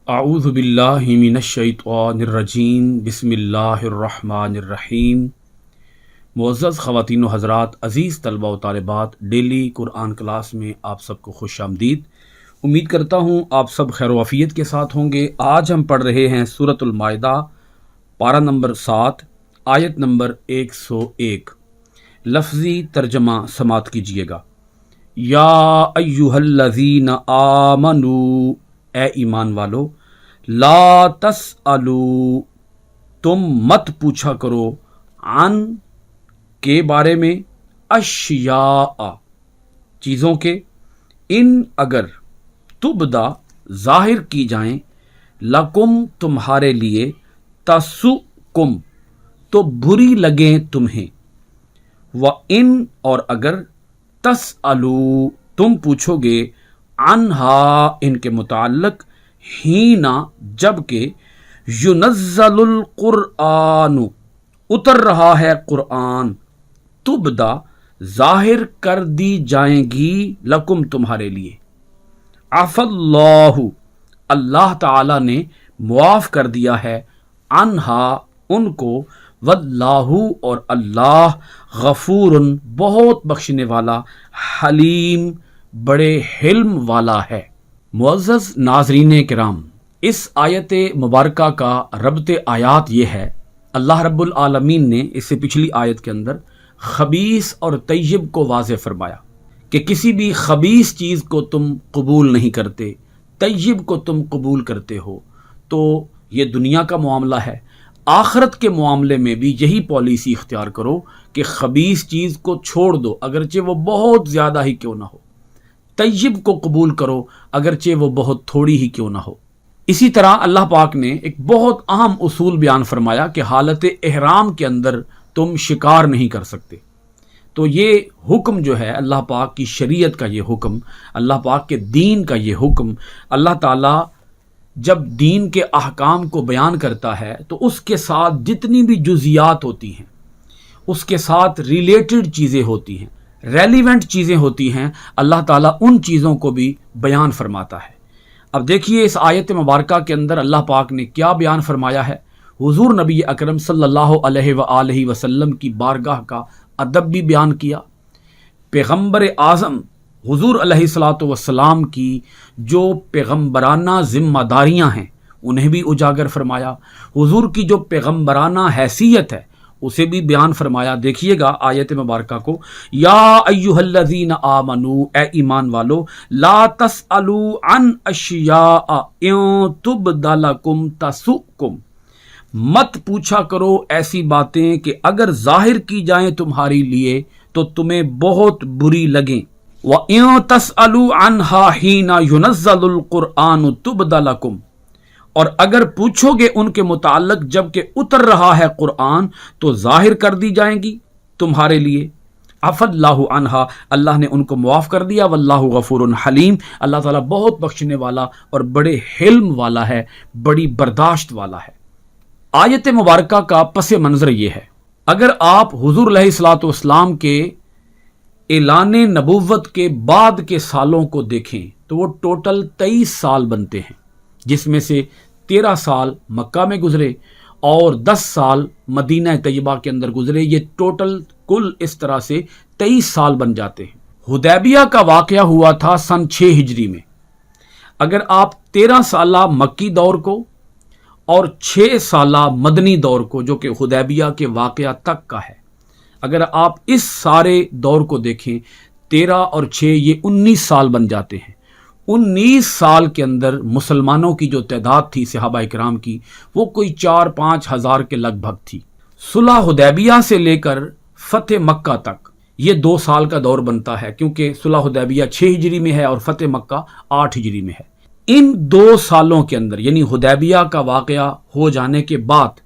اعوذ باللہ من الشیطان الرجیم بسم اللہ الرحمن الرحیم۔ معزز خواتین و حضرات، عزیز طلبہ و طالبات، ڈیلی قرآن کلاس میں آپ سب کو خوش آمدید۔ امید کرتا ہوں آپ سب خیر و عافیت کے ساتھ ہوں گے۔ آج ہم پڑھ رہے ہیں سورۃ المائدہ، پارہ نمبر 7، آیت نمبر 101۔ لفظی ترجمہ سماعت کیجیے گا۔ یا ایھا الذین آمنوا، اے ایمان والو، لا تسألوا، تم مت پوچھا کرو، عن کے بارے میں، اشیاء چیزوں کے، ان اگر، تبدا ظاہر کی جائیں، لکم تمہارے لیے، تسؤکم تو بری لگیں تمہیں، وَإِن اور اگر، تسألوا تم پوچھو گے، عنہا ان کے متعلق، ہینا جب کہ، ینزل القرآن اتر رہا ہے قرآن، تبدا ظاہر کر دی جائیں گی، لکم تمہارے لیے، عفا اللہ اللہ تعالی نے معاف کر دیا ہے، عنہا ان کو، واللہ اور اللہ، غفور بہت بخشنے والا، حلیم بڑے حلم والا ہے۔ معزز ناظرین کرام، اس آیت مبارکہ کا ربط آیات یہ ہے، اللہ رب العالمین نے اس سے پچھلی آیت کے اندر خبیث اور طیب کو واضح فرمایا کہ کسی بھی خبیث چیز کو تم قبول نہیں کرتے، طیب کو تم قبول کرتے ہو، تو یہ دنیا کا معاملہ ہے۔ آخرت کے معاملے میں بھی یہی پالیسی اختیار کرو کہ خبیث چیز کو چھوڑ دو، اگرچہ وہ بہت زیادہ ہی کیوں نہ ہو، طیب کو قبول کرو اگرچہ وہ بہت تھوڑی ہی کیوں نہ ہو۔ اسی طرح اللہ پاک نے ایک بہت اہم اصول بیان فرمایا کہ حالت احرام کے اندر تم شکار نہیں کر سکتے۔ تو یہ حکم جو ہے، اللہ پاک کی شریعت کا یہ حکم، اللہ پاک کے دین کا یہ حکم، اللہ تعالیٰ جب دین کے احکام کو بیان کرتا ہے تو اس کے ساتھ جتنی بھی جزیات ہوتی ہیں، اس کے ساتھ ریلیٹڈ چیزیں ہوتی ہیں، ریلیونٹ چیزیں ہوتی ہیں، اللہ تعالیٰ ان چیزوں کو بھی بیان فرماتا ہے۔ اب دیکھیے اس آیت مبارکہ کے اندر اللہ پاک نے کیا بیان فرمایا ہے۔ حضور نبی اکرم صلی اللہ علیہ وآلہ وسلم کی بارگاہ کا ادب بھی بیان کیا، پیغمبر اعظم حضور علیہ الصلوۃ والسلام کی جو پیغمبرانہ ذمہ داریاں ہیں انہیں بھی اجاگر فرمایا، حضور کی جو پیغمبرانہ حیثیت ہے اسے بھی بیان فرمایا۔ دیکھیے گا آیت مبارکہ کو، یا ایھا الذین آمنوا، اے ایمان والو، لا تسألوا عن اشیاء ان تبد لکم تسؤکم، مت پوچھا کرو ایسی باتیں کہ اگر ظاہر کی جائیں تمہارے لیے تو تمہیں بہت بری لگیں، وَإِن تَسْأَلُوا عَنْهَا حِينَ يُنَزَّلُ الْقُرْآنُ تُبْدَ لَكُمْ، اور اگر پوچھو گے ان کے متعلق جب کہ اتر رہا ہے قرآن تو ظاہر کر دی جائیں گی تمہارے لیے، عفا اللہ عنہا اللہ نے ان کو معاف کر دیا، واللہ غفور حلیم اللہ تعالیٰ بہت بخشنے والا اور بڑے حلم والا ہے، بڑی برداشت والا ہے۔ آیت مبارکہ کا پس منظر یہ ہے، اگر آپ حضور علیہ الصلوۃ والسلام کے اعلان نبوت کے بعد کے سالوں کو دیکھیں تو وہ ٹوٹل 23 سال بنتے ہیں، جس میں سے 13 سال مکہ میں گزرے اور 10 سال مدینہ طیبہ کے اندر گزرے، یہ ٹوٹل کل اس طرح سے 23 سال بن جاتے ہیں۔ حدیبیہ کا واقعہ ہوا تھا سن 6 ہجری میں۔ اگر آپ 13 سالہ مکی دور کو اور 6 سالہ مدنی دور کو، جو کہ حدیبیہ کے واقعہ تک کا ہے، اگر آپ اس سارے دور کو دیکھیں، 13 اور 6 یہ 19 سال بن جاتے ہیں۔ 19 سال کے اندر مسلمانوں کی جو تعداد تھی صحابہ اکرام کی، وہ کوئی 4-5 ہزار کے لگ بھگ تھی۔ صلح حدیبیہ سے لے کر فتح مکہ تک یہ 2 سال کا دور بنتا ہے، کیونکہ صلح حدیبیہ 6 ہجری میں ہے اور فتح مکہ 8 ہجری میں ہے۔ ان 2 سالوں کے اندر، یعنی حدیبیہ کا واقعہ ہو جانے کے بعد،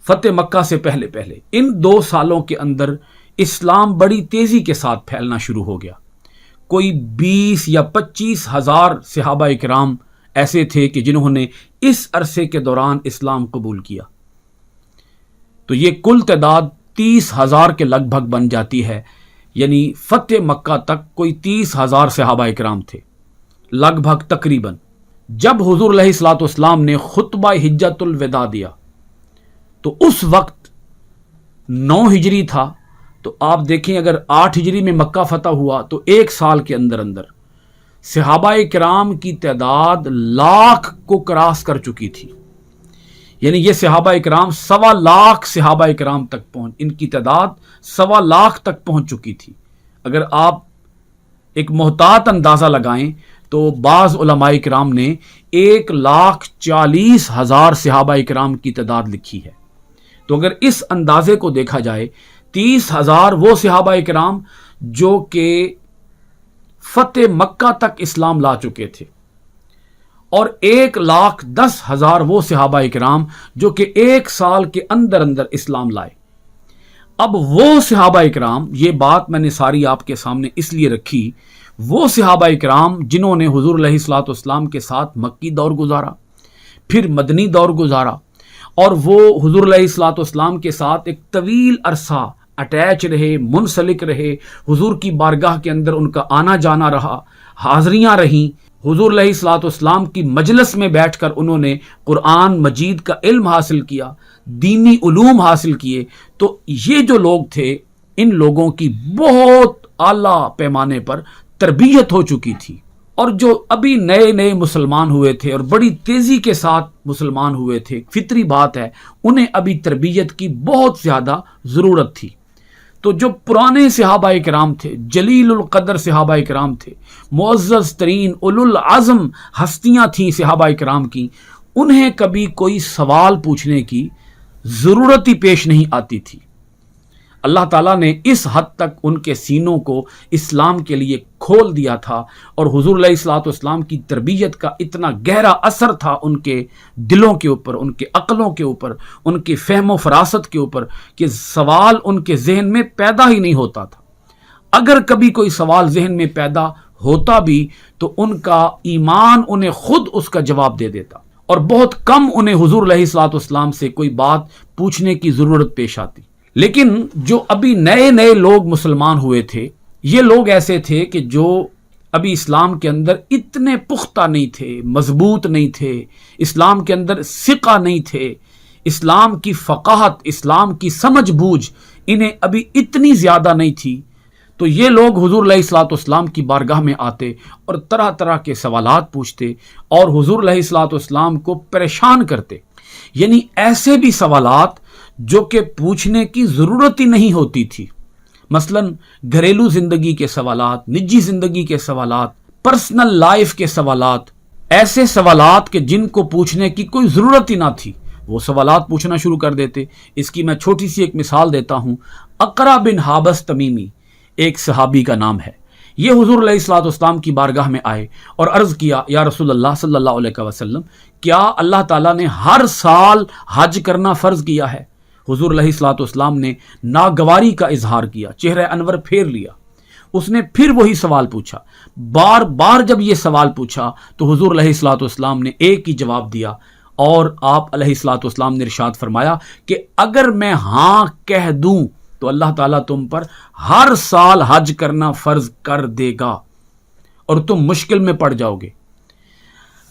فتح مکہ سے پہلے ان 2 سالوں کے اندر اسلام بڑی تیزی کے ساتھ پھیلنا شروع ہو گیا۔ کوئی 20 یا 25 ہزار صحابہ اکرام ایسے تھے کہ جنہوں نے اس عرصے کے دوران اسلام قبول کیا، تو یہ کل تعداد 30 ہزار کے لگ بھگ بن جاتی ہے۔ یعنی فتح مکہ تک کوئی 30 ہزار صحابہ اکرام تھے لگ بھگ تقریباً، جب حضور علیہ الصلوۃ والسلام نے خطبہ حجۃ الوداع دیا تو اس وقت 9 ہجری تھا، تو آپ دیکھیں اگر 8 ہجری میں مکہ فتح ہوا تو 1 سال کے اندر اندر صحابہ کرام کی تعداد لاکھ کو کراس کر چکی تھی. یعنی یہ صحابہ کرام 1.25 لاکھ صحابہ کرام تک ان کی تعداد 1.25 لاکھ تک پہنچ چکی تھی. اگر آپ ایک محتاط اندازہ لگائیں تو بعض علماء کرام نے 1,40,000 صحابہ کرام کی تعداد لکھی ہے. تو اگر اس اندازے کو دیکھا جائے 30,000 وہ صحابہ کرام جو کہ فتح مکہ تک اسلام لا چکے تھے، اور 1,10,000 وہ صحابہ کرام جو کہ 1 سال کے اندر اندر اسلام لائے. اب وہ صحابہ کرام، یہ بات میں نے ساری آپ کے سامنے اس لیے رکھی، وہ صحابہ کرام جنہوں نے حضور علیہ الصلوۃ والسلام کے ساتھ مکی دور گزارا، پھر مدنی دور گزارا، اور وہ حضور علیہ الصلوۃ والسلام کے ساتھ ایک طویل عرصہ اٹیچ رہے، منسلک رہے، حضور کی بارگاہ کے اندر ان کا آنا جانا رہا، حاضریاں رہیں، حضور علیہ الصلوۃ والسلام کی مجلس میں بیٹھ کر انہوں نے قرآن مجید کا علم حاصل کیا، دینی علوم حاصل کیے. تو یہ جو لوگ تھے، ان لوگوں کی بہت اعلیٰ پیمانے پر تربیت ہو چکی تھی. اور جو ابھی نئے نئے مسلمان ہوئے تھے اور بڑی تیزی کے ساتھ مسلمان ہوئے تھے، فطری بات ہے انہیں ابھی تربیت کی بہت زیادہ ضرورت تھی. تو جو پرانے صحابہ کرام تھے، جلیل القدر صحابہ کرام تھے، معزز ترین اولو العزم ہستیاں تھیں صحابہ کرام کی، انہیں کبھی کوئی سوال پوچھنے کی ضرورت ہی پیش نہیں آتی تھی. اللہ تعالیٰ نے اس حد تک ان کے سینوں کو اسلام کے لیے کھول دیا تھا، اور حضور علیہ الصلوۃ والسلام کی تربیت کا اتنا گہرا اثر تھا ان کے دلوں کے اوپر، ان کے عقلوں کے اوپر، ان کی فہم و فراست کے اوپر، کہ سوال ان کے ذہن میں پیدا ہی نہیں ہوتا تھا. اگر کبھی کوئی سوال ذہن میں پیدا ہوتا بھی تو ان کا ایمان انہیں خود اس کا جواب دے دیتا، اور بہت کم انہیں حضور علیہ الصلوۃ والسلام سے کوئی بات پوچھنے کی ضرورت پیش آتی. لیکن جو ابھی نئے نئے لوگ مسلمان ہوئے تھے، یہ لوگ ایسے تھے کہ جو ابھی اسلام کے اندر اتنے پختہ نہیں تھے، مضبوط نہیں تھے، اسلام کے اندر ثقہ نہیں تھے، اسلام کی فقاہت، اسلام کی سمجھ بوجھ انہیں ابھی اتنی زیادہ نہیں تھی. تو یہ لوگ حضور علیہ الصلوۃ والسلام کی بارگاہ میں آتے اور طرح طرح کے سوالات پوچھتے اور حضور علیہ الصلوۃ والسلام کو پریشان کرتے. یعنی ایسے بھی سوالات جو کہ پوچھنے کی ضرورت ہی نہیں ہوتی تھی، مثلا گھریلو زندگی کے سوالات، نجی زندگی کے سوالات، پرسنل لائف کے سوالات، ایسے سوالات کہ جن کو پوچھنے کی کوئی ضرورت ہی نہ تھی، وہ سوالات پوچھنا شروع کر دیتے. اس کی میں چھوٹی سی ایک مثال دیتا ہوں. اقرع بن حابس تمیمی ایک صحابی کا نام ہے. یہ حضور علیہ الصلوۃ والسلام کی بارگاہ میں آئے اور عرض کیا، یا رسول اللہ صلی اللہ علیہ وسلم، کیا اللہ تعالیٰ نے ہر سال حج کرنا فرض کیا ہے؟ حضور علیہ الصلوۃ والسلام نے ناگواری کا اظہار کیا، چہرہ انور پھیر لیا. اس نے پھر وہی سوال پوچھا. بار بار جب یہ سوال پوچھا تو حضور علیہ الصلوۃ والسلام نے ایک ہی جواب دیا، اور آپ علیہ الصلوۃ والسلام نے ارشاد فرمایا کہ اگر میں ہاں کہہ دوں تو اللہ تعالیٰ تم پر ہر سال حج کرنا فرض کر دے گا اور تم مشکل میں پڑ جاؤ گے.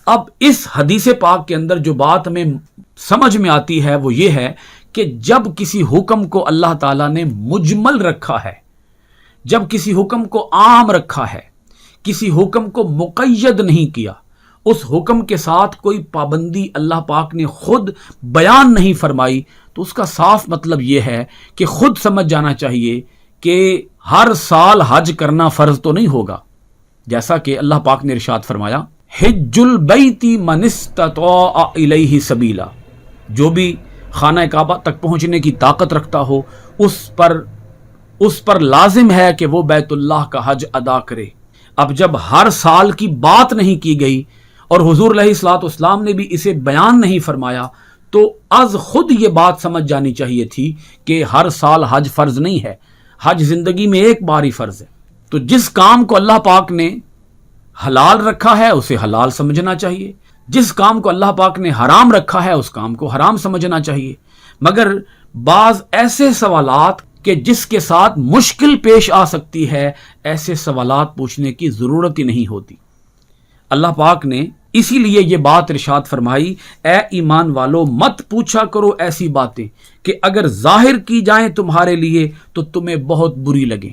اب اس حدیث پاک کے اندر جو بات ہمیں سمجھ میں آتی ہے وہ یہ ہے کہ جب کسی حکم کو اللہ تعالیٰ نے مجمل رکھا ہے، جب کسی حکم کو عام رکھا ہے، کسی حکم کو مقید نہیں کیا، اس حکم کے ساتھ کوئی پابندی اللہ پاک نے خود بیان نہیں فرمائی، تو اس کا صاف مطلب یہ ہے کہ خود سمجھ جانا چاہیے کہ ہر سال حج کرنا فرض تو نہیں ہوگا. جیسا کہ اللہ پاک نے ارشاد فرمایا، حج البیت من استطاع الیہ سبیلا، جو بھی خانہ کعبہ تک پہنچنے کی طاقت رکھتا ہو اس پر لازم ہے کہ وہ بیت اللہ کا حج ادا کرے. اب جب ہر سال کی بات نہیں کی گئی اور حضور علیہ الصلوۃ والسلام نے بھی اسے بیان نہیں فرمایا، تو از خود یہ بات سمجھ جانی چاہیے تھی کہ ہر سال حج فرض نہیں ہے، حج زندگی میں ایک بار ہی فرض ہے. تو جس کام کو اللہ پاک نے حلال رکھا ہے اسے حلال سمجھنا چاہیے، جس کام کو اللہ پاک نے حرام رکھا ہے اس کام کو حرام سمجھنا چاہیے. مگر بعض ایسے سوالات کہ جس کے ساتھ مشکل پیش آ سکتی ہے، ایسے سوالات پوچھنے کی ضرورت ہی نہیں ہوتی. اللہ پاک نے اسی لیے یہ بات ارشاد فرمائی، اے ایمان والو مت پوچھا کرو ایسی باتیں کہ اگر ظاہر کی جائیں تمہارے لیے تو تمہیں بہت بری لگیں۔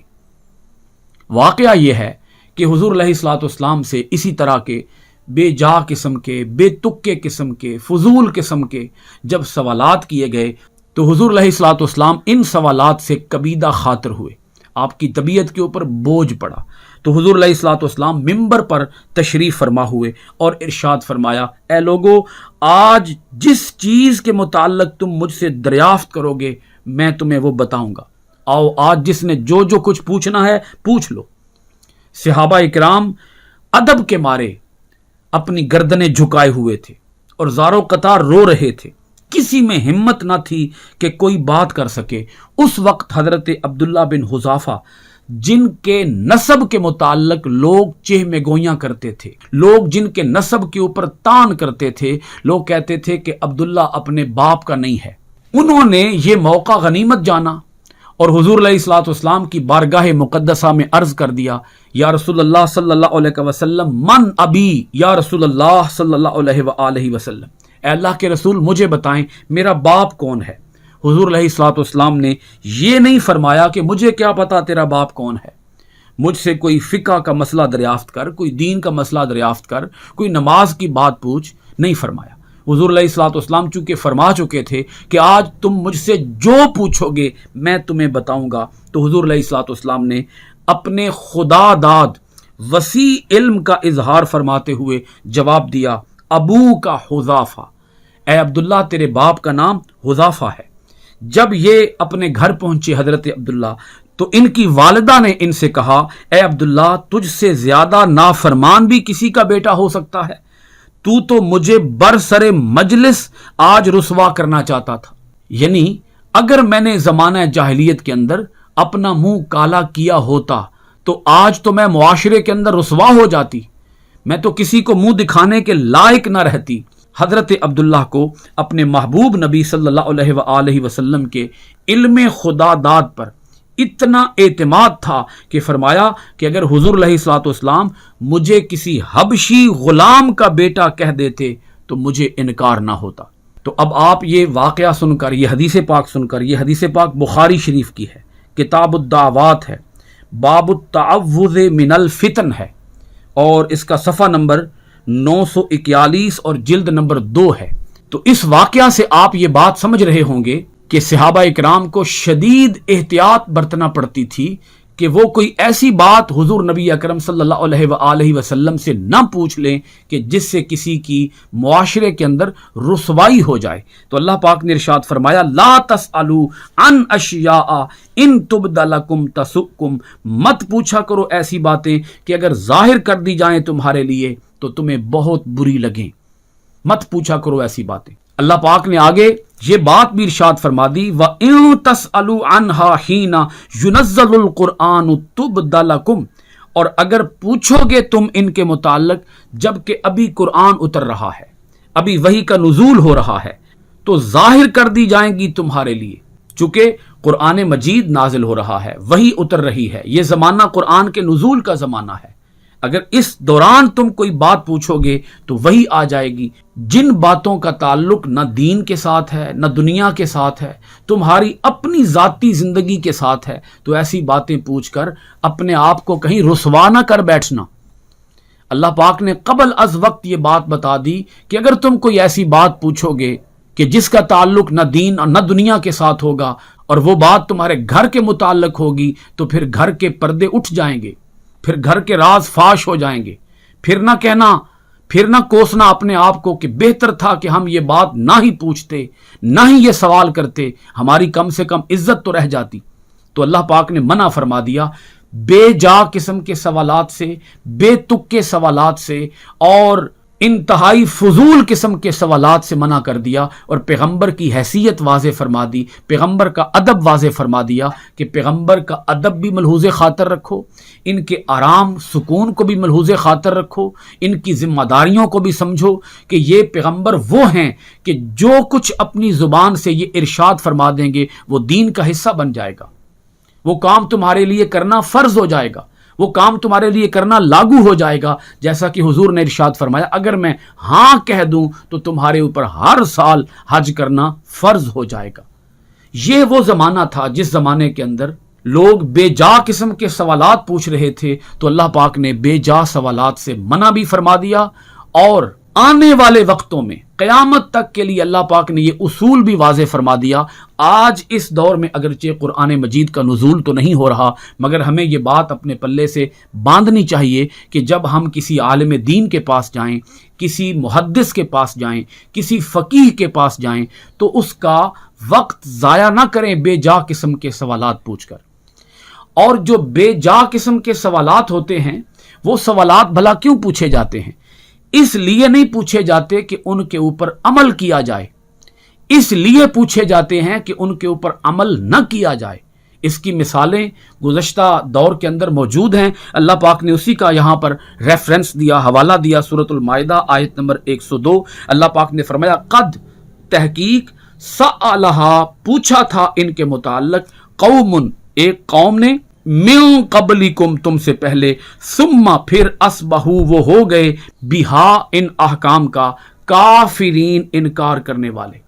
واقعہ یہ ہے کہ حضور علیہ الصلوۃ والسلام سے اسی طرح کے بے جا قسم کے، بے تکے قسم کے، فضول قسم کے جب سوالات کیے گئے تو حضور علیہ الصلوۃ والسلام ان سوالات سے کبیدہ خاطر ہوئے، آپ کی طبیعت کے اوپر بوجھ پڑا۔ تو حضور علیہ الصلوۃ والسلام ممبر پر تشریف فرما ہوئے اور ارشاد فرمایا، اے لوگو، آج جس چیز کے متعلق تم مجھ سے دریافت کرو گے میں تمہیں وہ بتاؤں گا، آؤ آج جس نے جو کچھ پوچھنا ہے پوچھ لو۔ صحابہ اکرام ادب کے مارے اپنی گردنیں جھکائے ہوئے تھے اور زاروں قطار رو رہے تھے، کسی میں ہمت نہ تھی کہ کوئی بات کر سکے۔ اس وقت حضرت عبداللہ بن حذافہ جن کے نسب کے متعلق لوگ چہ میں گویاں کرتے تھے، لوگ جن کے نسب کے اوپر تان کرتے تھے، لوگ کہتے تھے کہ عبداللہ اپنے باپ کا نہیں ہے، انہوں نے یہ موقع غنیمت جانا اور حضور علیہ الصلوۃ والسلام کی بارگاہ مقدسہ میں عرض کر دیا، یا رسول اللہ صلی اللہ علیہ وسلم من ابی، یا رسول اللہ صلی اللہ علیہ وآلہ وسلم، اے اللہ کے رسول مجھے بتائیں میرا باپ کون ہے۔ حضور علیہ الصلوۃ والسلام نے یہ نہیں فرمایا کہ مجھے کیا پتا تیرا باپ کون ہے، مجھ سے کوئی فقہ کا مسئلہ دریافت کر، کوئی دین کا مسئلہ دریافت کر، کوئی نماز کی بات پوچھ، نہیں فرمایا۔ حضور علیہ الصلوۃ والسلام چونکہ فرما چکے تھے کہ آج تم مجھ سے جو پوچھو گے میں تمہیں بتاؤں گا، تو حضور علیہ الصلوۃ والسلام نے اپنے خدا داد وسیع علم کا اظہار فرماتے ہوئے جواب دیا، ابو کا حذافہ، اے عبداللہ تیرے باپ کا نام حذافہ ہے۔ جب یہ اپنے گھر پہنچے حضرت عبداللہ تو ان کی والدہ نے ان سے کہا، اے عبداللہ تجھ سے زیادہ نافرمان بھی کسی کا بیٹا ہو سکتا ہے، تو مجھے برسر مجلس آج رسوا کرنا چاہتا تھا۔ یعنی اگر میں نے زمانہ جاہلیت کے اندر اپنا منہ کالا کیا ہوتا تو آج تو میں معاشرے کے اندر رسوا ہو جاتی، میں تو کسی کو منہ دکھانے کے لائق نہ رہتی۔ حضرت عبداللہ کو اپنے محبوب نبی صلی اللہ علیہ وآلہ وسلم کے علم خدا داد پر اتنا اعتماد تھا کہ فرمایا کہ اگر حضور علیہ الصلوۃ والسلام مجھے کسی حبشی غلام کا بیٹا کہہ دیتے تو مجھے انکار نہ ہوتا۔ تو اب آپ یہ واقعہ سن کر، یہ حدیث پاک سن کر، یہ حدیث پاک بخاری شریف کی ہے، کتاب الدعوات ہے، باب التعوذ من الفتن ہے، اور اس کا صفحہ نمبر 941 اور جلد نمبر 2 ہے۔ تو اس واقعہ سے آپ یہ بات سمجھ رہے ہوں گے کہ صحابہ اکرام کو شدید احتیاط برتنا پڑتی تھی کہ وہ کوئی ایسی بات حضور نبی اکرم صلی اللہ علیہ وآلہ وسلم سے نہ پوچھ لیں کہ جس سے کسی کی معاشرے کے اندر رسوائی ہو جائے۔ تو اللہ پاک نے ارشاد فرمایا، لا تسألوا عن اشیاء ان تبد لکم تسؤکم، مت پوچھا کرو ایسی باتیں کہ اگر ظاہر کر دی جائیں تمہارے لیے تو تمہیں بہت بری لگیں، مت پوچھا کرو ایسی باتیں۔ اللہ پاک نے آگے یہ بات بھی ارشاد فرما دی، وَإِن تَسْأَلُوا عَنْهَا حِينَ يُنَزَّلُ الْقُرْآنُ تُبْدَ لَكُمْ، اور اگر پوچھو گے تم ان کے متعلق جب کہ ابھی قرآن اتر رہا ہے، ابھی وحی کا نزول ہو رہا ہے، تو ظاہر کر دی جائیں گی تمہارے لیے، چونکہ قرآن مجید نازل ہو رہا ہے، وحی اتر رہی ہے، یہ زمانہ قرآن کے نزول کا زمانہ ہے۔ اگر اس دوران تم کوئی بات پوچھو گے تو وہی آ جائے گی، جن باتوں کا تعلق نہ دین کے ساتھ ہے نہ دنیا کے ساتھ ہے، تمہاری اپنی ذاتی زندگی کے ساتھ ہے، تو ایسی باتیں پوچھ کر اپنے آپ کو کہیں رسوا نہ کر بیٹھنا۔ اللہ پاک نے قبل از وقت یہ بات بتا دی کہ اگر تم کوئی ایسی بات پوچھو گے کہ جس کا تعلق نہ دین اور نہ دنیا کے ساتھ ہوگا، اور وہ بات تمہارے گھر کے متعلق ہوگی، تو پھر گھر کے پردے اٹھ جائیں گے، پھر گھر کے راز فاش ہو جائیں گے، پھر نہ کہنا، پھر نہ کوسنا اپنے آپ کو کہ بہتر تھا کہ ہم یہ بات نہ ہی پوچھتے، نہ ہی یہ سوال کرتے، ہماری کم سے کم عزت تو رہ جاتی۔ تو اللہ پاک نے منع فرما دیا بے جا قسم کے سوالات سے، بے تک کے سوالات سے، اور انتہائی فضول قسم کے سوالات سے منع کر دیا، اور پیغمبر کی حیثیت واضح فرما دی، پیغمبر کا ادب واضح فرما دیا کہ پیغمبر کا ادب بھی ملحوظ خاطر رکھو، ان کے آرام سکون کو بھی ملحوظ خاطر رکھو، ان کی ذمہ داریوں کو بھی سمجھو کہ یہ پیغمبر وہ ہیں کہ جو کچھ اپنی زبان سے یہ ارشاد فرما دیں گے وہ دین کا حصہ بن جائے گا، وہ کام تمہارے لیے کرنا فرض ہو جائے گا، وہ کام تمہارے لیے کرنا لاگو ہو جائے گا، جیسا کہ حضور نے ارشاد فرمایا اگر میں ہاں کہہ دوں تو تمہارے اوپر ہر سال حج کرنا فرض ہو جائے گا۔ یہ وہ زمانہ تھا جس زمانے کے اندر لوگ بے جا قسم کے سوالات پوچھ رہے تھے، تو اللہ پاک نے بے جا سوالات سے منع بھی فرما دیا، اور آنے والے وقتوں میں قیامت تک کے لیے اللہ پاک نے یہ اصول بھی واضح فرما دیا۔ آج اس دور میں اگرچہ قرآن مجید کا نزول تو نہیں ہو رہا، مگر ہمیں یہ بات اپنے پلے سے باندھنی چاہیے کہ جب ہم کسی عالم دین کے پاس جائیں، کسی محدث کے پاس جائیں، کسی فقیہ کے پاس جائیں، تو اس کا وقت ضائع نہ کریں بے جا قسم کے سوالات پوچھ کر۔ اور جو بے جا قسم کے سوالات ہوتے ہیں، وہ سوالات بھلا کیوں پوچھے جاتے ہیں؟ اس لیے نہیں پوچھے جاتے کہ ان کے اوپر عمل کیا جائے، اس لیے پوچھے جاتے ہیں کہ ان کے اوپر عمل نہ کیا جائے۔ اس کی مثالیں گزشتہ دور کے اندر موجود ہیں، اللہ پاک نے اسی کا یہاں پر ریفرنس دیا، حوالہ دیا۔ سورۃ المائدہ آیت نمبر 102، اللہ پاک نے فرمایا قد تحقیق سألہا پوچھا تھا ان کے متعلق، قوم ایک قوم نے، من قبلکم تم سے پہلے، ثم پھر اصبحوا وہ ہو گئے، بہا ان احکام کا، کافرین انکار کرنے والے۔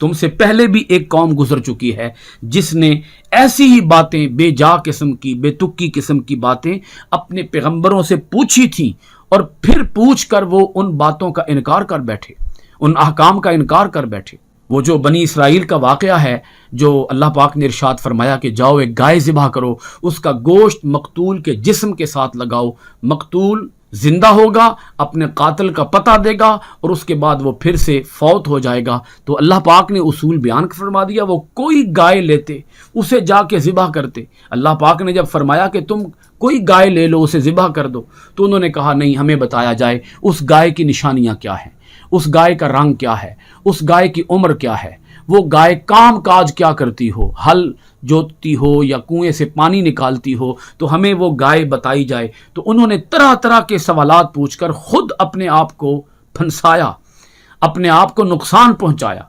تم سے پہلے بھی ایک قوم گزر چکی ہے جس نے ایسی ہی باتیں، بے جا قسم کی، بے تکی قسم کی باتیں اپنے پیغمبروں سے پوچھی تھیں، اور پھر پوچھ کر وہ ان باتوں کا انکار کر بیٹھے، ان احکام کا انکار کر بیٹھے۔ وہ جو بنی اسرائیل کا واقعہ ہے، جو اللہ پاک نے ارشاد فرمایا کہ جاؤ ایک گائے ذبح کرو، اس کا گوشت مقتول کے جسم کے ساتھ لگاؤ، مقتول زندہ ہوگا، اپنے قاتل کا پتہ دے گا، اور اس کے بعد وہ پھر سے فوت ہو جائے گا۔ تو اللہ پاک نے اصول بیان فرما دیا، وہ کوئی گائے لیتے، اسے جا کے ذبح کرتے۔ اللہ پاک نے جب فرمایا کہ تم کوئی گائے لے لو، اسے ذبح کر دو، تو انہوں نے کہا نہیں، ہمیں بتایا جائے اس گائے کی نشانیاں کیا ہیں، اس گائے کا رنگ کیا ہے، اس گائے کی عمر کیا ہے، وہ گائے کام کاج کیا کرتی ہو، ہل جوتتی ہو یا کنویں سے پانی نکالتی ہو، تو ہمیں وہ گائے بتائی جائے۔ تو انہوں نے طرح طرح کے سوالات پوچھ کر خود اپنے آپ کو پھنسایا، اپنے آپ کو نقصان پہنچایا۔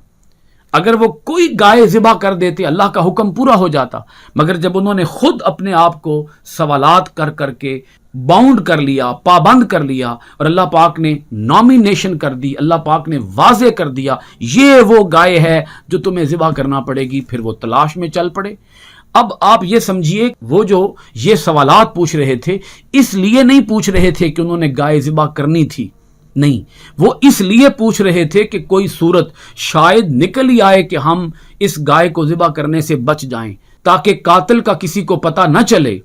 اگر وہ کوئی گائے ذبح کر دیتے اللہ کا حکم پورا ہو جاتا، مگر جب انہوں نے خود اپنے آپ کو سوالات کر کر کے باؤنڈ کر لیا، پابند کر لیا، اور اللہ پاک نے نامینیشن کر دی، اللہ پاک نے واضح کر دیا یہ وہ گائے ہے جو تمہیں ذبح کرنا پڑے گی، پھر وہ تلاش میں چل پڑے۔ اب آپ یہ سمجھیے وہ جو یہ سوالات پوچھ رہے تھے، اس لیے نہیں پوچھ رہے تھے کہ انہوں نے گائے ذبح کرنی تھی، نہیں، وہ اس لیے پوچھ رہے تھے کہ کوئی صورت شاید نکل ہی آئے کہ ہم اس گائے کو ذبح کرنے سے بچ جائیں، تاکہ قاتل کا کسی کو پتہ نہ چلے۔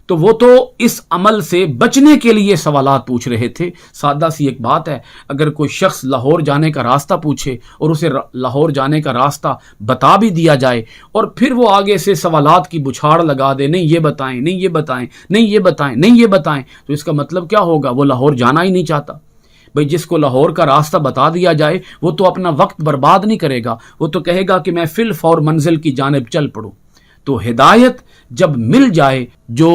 تو وہ تو اس عمل سے بچنے کے لیے سوالات پوچھ رہے تھے۔ سادہ سی ایک بات ہے، اگر کوئی شخص لاہور جانے کا راستہ پوچھے اور اسے لاہور جانے کا راستہ بتا بھی دیا جائے، اور پھر وہ آگے سے سوالات کی بچھاڑ لگا دے، نہیں یہ بتائیں، نہیں یہ بتائیں، نہیں یہ بتائیں، نہیں یہ بتائیں، تو اس کا مطلب کیا ہوگا؟ وہ لاہور جانا ہی نہیں چاہتا۔ بھئی جس کو لاہور کا راستہ بتا دیا جائے وہ تو اپنا وقت برباد نہیں کرے گا، وہ تو کہے گا کہ میں فی الفور منزل کی جانب چل پڑوں۔ تو ہدایت جب مل جائے، جو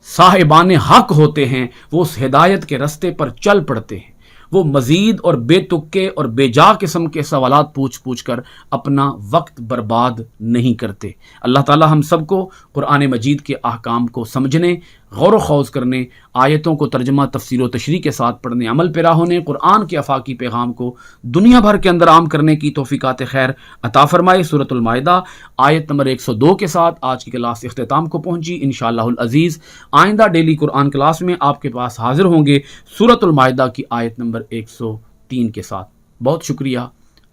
صاحبان حق ہوتے ہیں وہ اس ہدایت کے رستے پر چل پڑتے ہیں، وہ مزید اور بے تکے اور بے جا قسم کے سوالات پوچھ کر اپنا وقت برباد نہیں کرتے۔ اللہ تعالی ہم سب کو قرآن مجید کے احکام کو سمجھنے، غور و خوض کرنے، آیتوں کو ترجمہ، تفسیر و تشریح کے ساتھ پڑھنے، عمل پیرا ہونے، قرآن کے افاقی پیغام کو دنیا بھر کے اندر عام کرنے کی توفیقات خیر عطا فرمائے۔ سورۃ المائدہ آیت نمبر 102 کے ساتھ آج کی کلاس اختتام کو پہنچی۔ انشاءاللہ العزیز آئندہ ڈیلی قرآن کلاس میں آپ کے پاس حاضر ہوں گے سورۃ المائدہ کی آیت نمبر 103 کے ساتھ۔ بہت شکریہ۔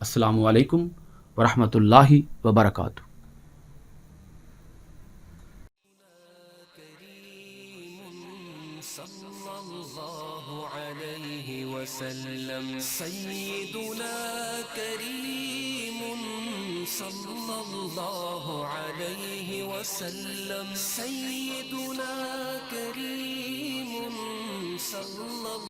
السلام علیکم ورحمۃ اللہ وبرکاتہ۔ سيدنا كريم صلى الله عليه وسلم، سيدنا كريم صلى